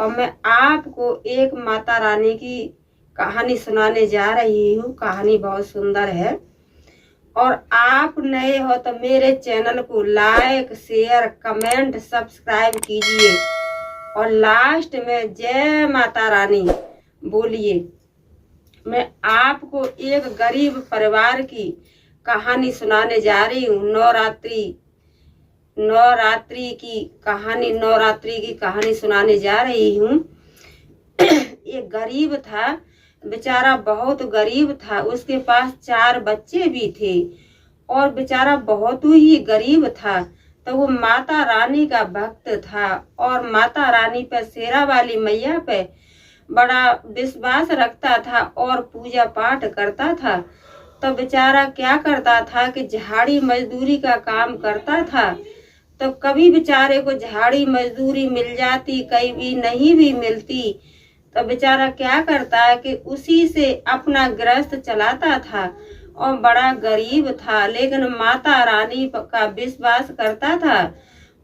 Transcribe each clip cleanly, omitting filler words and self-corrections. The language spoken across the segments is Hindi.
और मैं आपको एक माता रानी की कहानी सुनाने जा रही हूँ। कहानी बहुत सुंदर है और आप नए हो तो मेरे चैनल को लाइक, शेयर, कमेंट, सब्सक्राइब कीजिए और लास्ट में जय माता रानी बोलिए। मैं आपको एक गरीब परिवार की कहानी सुनाने जा रही हूँ। नवरात्रि की कहानी सुनाने जा रही हूँ। एक गरीब था, बेचारा बहुत गरीब था। उसके पास 4 बच्चे भी थे और बेचारा बहुत ही गरीब था। तो वो माता रानी का भक्त था और माता रानी पे, शेरा वाली मैया पे बड़ा विश्वास रखता था और पूजा पाठ करता था। तो बेचारा क्या करता था कि झाड़ी मजदूरी का काम करता था। तो कभी बेचारे को झाड़ी मजदूरी मिल जाती, कभी नहीं भी मिलती। तो बेचारा क्या करता है कि उसी से अपना गृहस्थ चलाता था और बड़ा गरीब था, लेकिन माता रानी का विश्वास करता था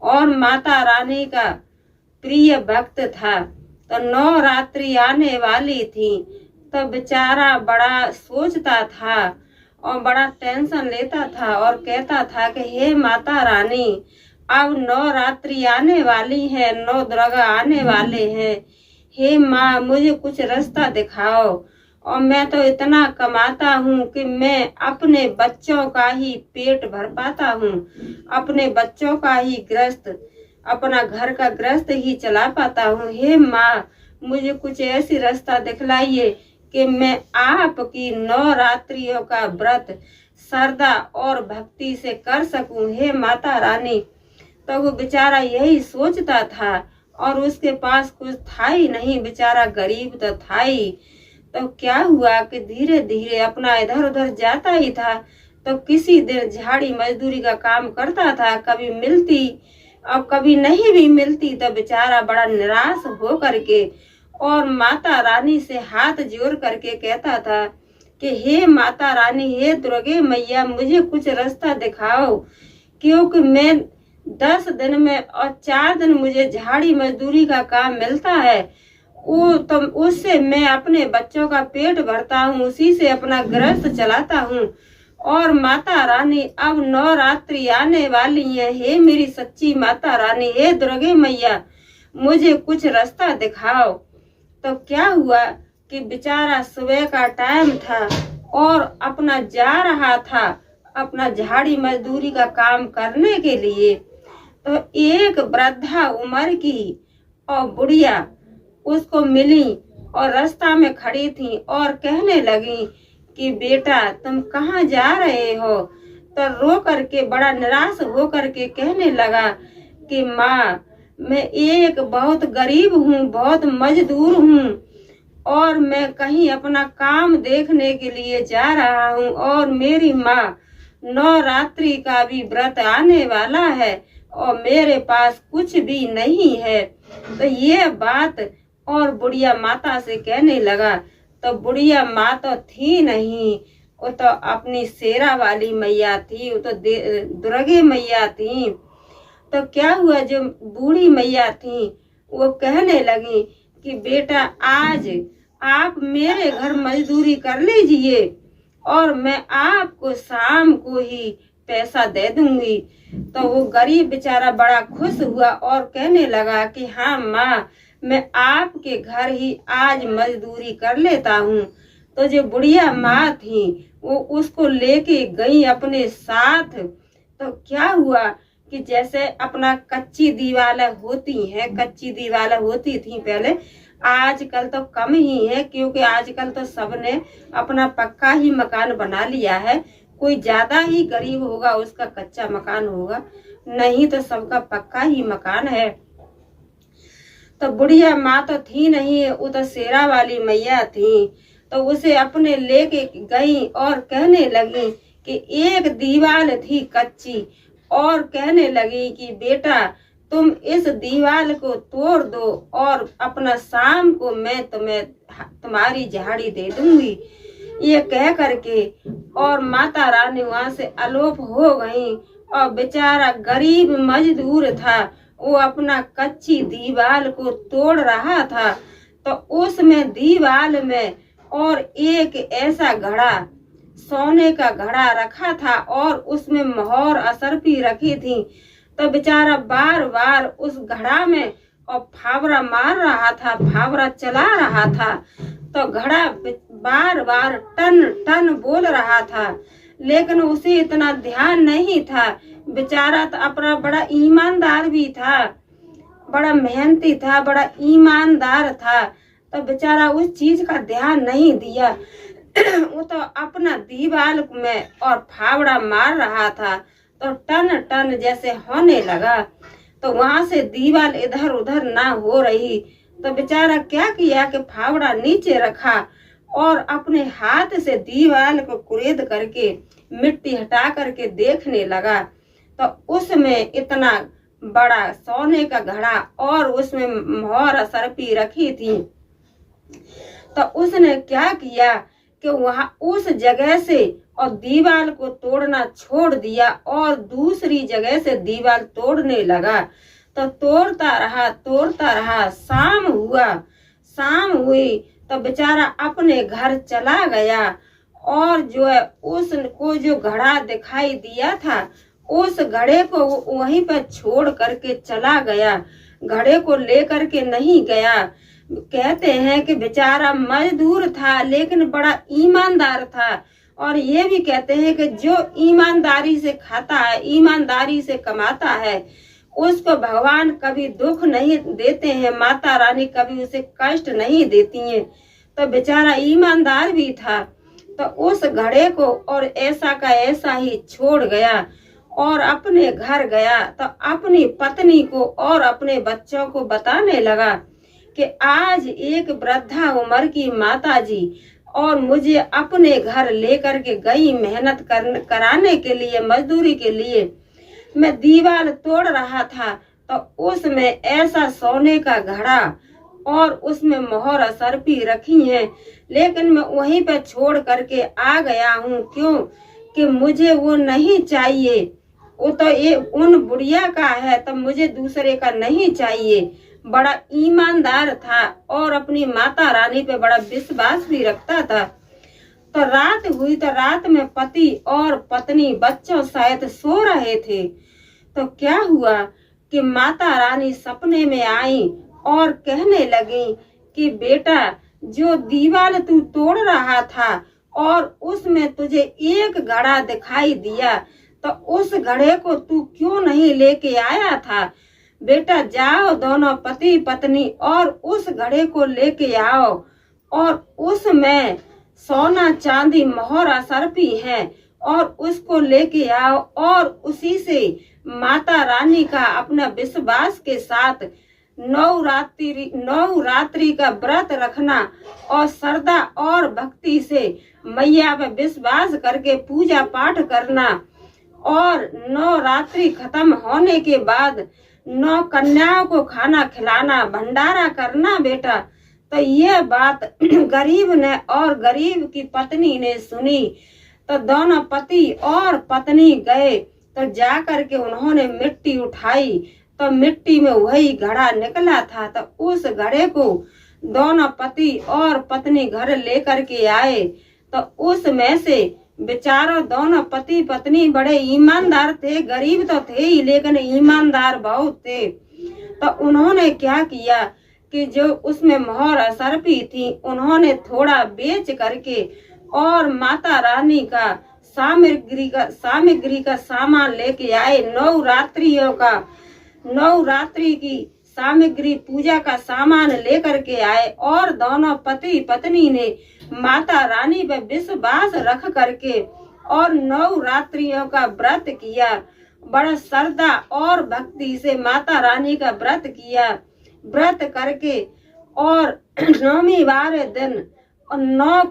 और माता रानी का प्रिय भक्त था। तो नवरात्रि आने वाली थी तो बेचारा बड़ा सोचता था और बड़ा टेंशन लेता था और कहता था कि हे माता रानी, अब नवरात्रि आने वाली है, 9 दुर्गा आने वाले हैं। हे माँ, मुझे कुछ रास्ता दिखाओ और मैं तो इतना कमाता हूँ कि मैं अपने बच्चों का ही पेट भर पाता हूँ, अपने बच्चों का ही गृहस्थ, अपना घर का गृहस्थ ही चला पाता हूँ। हे माँ, मुझे कुछ ऐसी रास्ता दिखलाइए कि मैं आपकी नवरात्रियों का व्रत श्रद्धा और भक्ति से कर सकूं। हे माता रानी। तो वो बेचारा यही सोचता था और उसके पास कुछ था ही नहीं, बेचारा गरीब तो था ही। तो क्या हुआ कि धीरे धीरे अपना इधर उधर जाता ही था। तो किसी दिन झाड़ी मजदूरी का काम करता था, कभी मिलती और कभी नहीं भी मिलती। तो बेचारा बड़ा निराश हो करके और माता रानी से हाथ जोड़ करके कहता था कि हे माता रानी, हे दुर्गे मैया, मुझे कुछ रास्ता दिखाओ, क्योंकि मैं 10 दिन में और 4 दिन मुझे झाड़ी मजदूरी का काम मिलता है। वो तो उससे मैं अपने बच्चों का पेट भरता हूँ, उसी से अपना गृहस्थ चलाता हूँ। और माता रानी, अब नवरात्रि आने वाली है, हे मेरी सच्ची माता रानी, हे दुर्गे मैया, मुझे कुछ रास्ता दिखाओ। तो क्या हुआ कि बेचारा सुबह का टाइम था और अपना जा रहा था अपना झाड़ी मजदूरी का काम करने के लिए। तो एक वृद्धा उम्र की और बुढ़िया उसको मिली और रास्ता में खड़ी थी और कहने लगी कि बेटा, तुम कहाँ जा रहे हो। तो रो करके, बड़ा निराश हो करके कहने लगा कि माँ, मैं एक बहुत गरीब हूँ, बहुत मजदूर हूँ और मैं कहीं अपना काम देखने के लिए जा रहा हूँ और मेरी माँ, नवरात्रि का भी व्रत आने वाला है और मेरे पास कुछ भी नहीं है। तो ये बात और बुढ़िया माता से कहने लगा। तो बुढ़िया माँ तो थी नहीं, वो तो अपनी शेरा वाली मैया थी, वो तो दुर्गे मैया थी। तो क्या हुआ, जो बूढ़ी मैया थी वो कहने लगी कि बेटा, आज आप मेरे घर मजदूरी कर लीजिए और मैं आपको शाम को ही पैसा दे दूंगी। तो वो गरीब बेचारा बड़ा खुश हुआ और कहने लगा कि हाँ माँ, मैं आपके घर ही आज मजदूरी कर लेता हूँ। तो जो बुढ़िया माँ थी वो उसको लेके गई अपने साथ। तो क्या हुआ कि जैसे अपना कच्ची दीवारें होती थी पहले, आजकल तो कम ही है, क्योंकि आजकल तो सबने अपना पक्का ही मकान बना लिया है। कोई ज्यादा ही गरीब होगा उसका कच्चा मकान होगा, नहीं तो सबका पक्का ही मकान है। तो बुढ़िया माँ तो थी नहीं, वो तो शेरा वाली मैया थी। तो उसे अपने लेके गई और कहने लगी कि एक दीवार थी कच्ची और कहने लगी कि बेटा, तुम इस दीवार को तोड़ दो और अपना शाम को मैं तुम्हें तुम्हारी झाड़ी दे दूंगी। ये कह करके और माता रानी वहां से अलोप हो गई और बेचारा गरीब मजदूर था वो अपना कच्ची दीवार को तोड़ रहा था, तो उसमें दीवार में और एक ऐसा घड़ा, सोने का घड़ा रखा था और उसमें मोहर असरपी रखी थी। तो बेचारा बार बार उस घड़ा में और फावड़ा मार रहा था, फावड़ा चला रहा था। तो घड़ा बार बार टन टन बोल रहा था, लेकिन उसे इतना ध्यान नहीं था। बेचारा तो अपना बड़ा ईमानदार भी था, बड़ा मेहनती था, बड़ा ईमानदार था। तो बेचारा उस चीज का ध्यान नहीं दिया। वो तो अपना दीवार में और फावड़ा मार रहा था, तो टन टन जैसे होने लगा। तो वहां से दीवार इधर उधर ना हो रही। तो बेचारा क्या किया कि फावड़ा नीचे रखा और अपने हाथ से दीवार को कुरेद करके मिट्टी हटा करके देखने लगा। तो उसमें इतना बड़ा सोने का घड़ा और उसमें मोहर सरपी रखी थी। तो उसने क्या किया कि वहां उस जगह से और दीवार को तोड़ना छोड़ दिया और दूसरी जगह से दीवार तोड़ने लगा। तो तोड़ता रहा। शाम हुआ, शाम हुई तो बेचारा अपने घर चला गया और जो है उसको जो घड़ा दिखाई दिया था उस घड़े को वहीं पर छोड़ करके चला गया, घड़े को लेकर के नहीं गया। कहते हैं कि बेचारा मजदूर था लेकिन बड़ा ईमानदार था। और ये भी कहते हैं कि जो ईमानदारी से खाता है, ईमानदारी से कमाता है, उसको भगवान कभी दुख नहीं देते हैं, माता रानी कभी उसे कष्ट नहीं देती हैं। तो बेचारा ईमानदार भी था। तो उस घड़े को और ऐसा का ऐसा ही छोड़ गया और अपने घर गया। तो अपनी पत्नी को और अपने बच्चों को बताने लगा कि आज एक वृद्धा उम्र की माता जी और मुझे अपने घर लेकर के गई मेहनत कराने के लिए, मजदूरी के लिए। मैं दीवार तोड़ रहा था तो उसमें ऐसा सोने का घड़ा और उसमें मोहर सरपी रखी है, लेकिन मैं वहीं पे छोड़ करके आ गया हूँ। क्यों कि मुझे वो नहीं चाहिए, वो तो ये उन बुढ़िया का है, तो मुझे दूसरे का नहीं चाहिए। बड़ा ईमानदार था और अपनी माता रानी पे बड़ा विश्वास भी रखता था। तो रात हुई तो रात में पति और पत्नी बच्चों शायद सो रहे थे। तो क्या हुआ कि माता रानी सपने में आई और कहने लगी कि बेटा, जो दीवार तू तोड़ रहा था और उसमें तुझे एक घड़ा दिखाई दिया, तो उस घड़े को तू क्यों नहीं लेके आया था? बेटा जाओ, दोनों पति पत्नी और उस घड़े को लेके आओ और उसमें सोना चांदी मोहर सरपी है और उसको लेके आओ और उसी से माता रानी का अपना विश्वास के साथ 9 रात्रि का व्रत रखना और श्रद्धा और भक्ति से मैया पे विश्वास करके पूजा पाठ करना और 9 रात्रि खत्म होने के बाद 9 कन्याओं को खाना खिलाना, भंडारा करना बेटा। तो ये बात गरीब ने और गरीब की पत्नी ने सुनी। तो दोनों पति और पत्नी गए, तो जा करके उन्होंने मिट्टी उठाई, तो मिट्टी में वही घड़ा निकला था। तो उस घड़े को दोनों पति और पत्नी घर लेकर के आए। तो उसमें से बेचारों दोनों पति पत्नी बड़े ईमानदार थे, गरीब तो थे ही लेकिन ईमानदार बहुत थे। तो उन्होंने क्या किया कि जो उसमें मोहर सरपी थी उन्होंने थोड़ा बेच करके और माता रानी का सामग्री का सामान लेके आए। 9 रात्रियों का 9 रात्रि की सामग्री पूजा का सामान लेकर के आए और दोनों पति पत्नी ने माता रानी पर विश्वास रख करके और 9 रात्रियों का व्रत किया। बड़ा श्रद्धा और भक्ति से माता रानी का व्रत किया। व्रत करके और 9वीं वाले दिन 9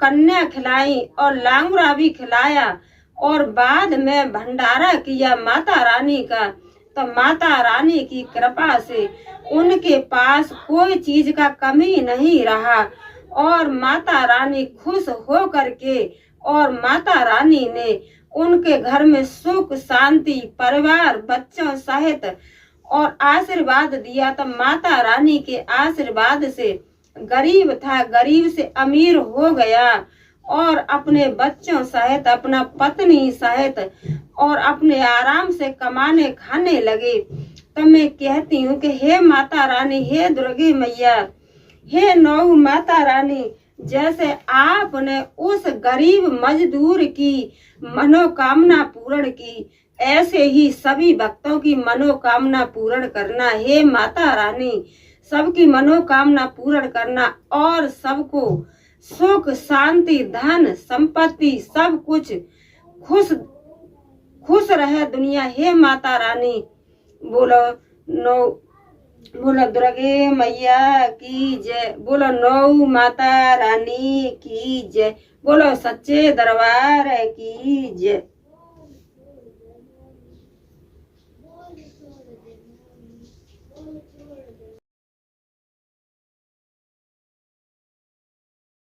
कन्या खिलाई और लांगुरा भी खिलाया और बाद में भंडारा किया माता रानी का। तो माता रानी की कृपा से उनके पास कोई चीज का कमी नहीं रहा और माता रानी खुश हो करके और माता रानी ने उनके घर में सुख शांति परिवार बच्चों सहित और आशीर्वाद दिया। तो माता रानी के आशीर्वाद से गरीब था, गरीब से अमीर हो गया और अपने बच्चों सहित अपना पत्नी सहित और अपने आराम से कमाने खाने लगे। तो मैं कहती हूँ कि हे माता रानी, हे दुर्गे मैया, हे नौ माता रानी, जैसे आपने उस गरीब मजदूर की मनोकामना पूर्ण की, ऐसे ही सभी भक्तों की मनोकामना पूर्ण करना। हे माता रानी, सबकी मनोकामना पूर्ण करना और सबको सुख शांति धन संपत्ति सब कुछ खुश रहे दुनिया। हे माता रानी, बोलो दुर्गे मैया की जय, बोलो नौ माता रानी की जय, बोलो सच्चे दरबार की जय।